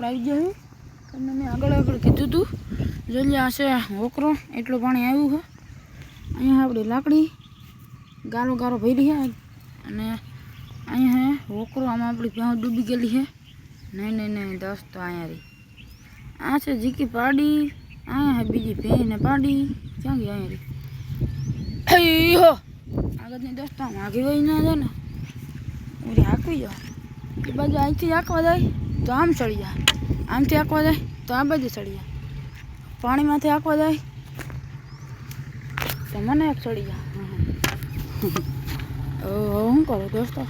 આવી ગયો છું તમને મેં આગળ કીધું હતું જલ્યા છે હોકરો એટલું પાણી આવ્યું છે અહીંયા આપણી લાકડી ગારો ભરી છે અને અહીંયા હે હોકરો આમાં આપણી ભેંસ ડૂબી ગયેલી છે નહીં દોસ્તો અહીંયા રહી આ છે જીકી પાડી અહીંયા હે બીજી ભેંસ ને પાડી ક્યાં ગઈ અહીંયા રહી હો આગળની દોસ્તો આમ આગી વહી ના જાય ને ઉરી હાંકવી જાઓ એ બાજુ અહીંથી હાંકવા જાય તો આમ ચડી જાય આમથી હાંકવા જાય તો આ બાજુ ચડી જાય પાણીમાંથી હાંકવા જાય તો મને એક ચડી જાય શું કરો દોસ્તો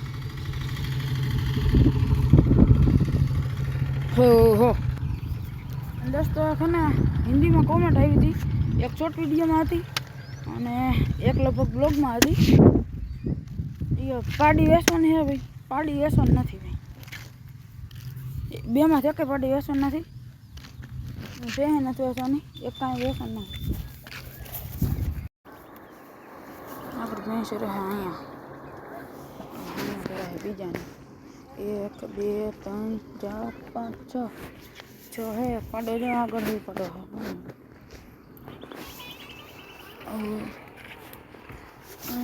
હો દોસ્તો છે ને હિન્દીમાં કોમેન્ટ આવી હતી એક શોર્ટ વિડીયોમાં હતી અને એક લગભગ બ્લોગમાં હતી એ પાડી વેસવાની છે ભાઈ પાડી વેસવાની નથી ભાઈ બેમાંથી એકે પાડી વેસવાની નથી બે નથી વેસવાની એક કાંઈ વેસન નહીં આપણે ભેંસ રહે અહીંયા રહે બીજાને 1 2 3 4 5 6 હે પાડો જો આગળ ही પડો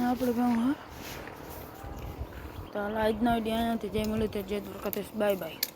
આપણે ગામ હા તો આજનો વિડીયો અહીંયાથી જય મળ્યું તો જય દ્વારકાધીશ બાય બાય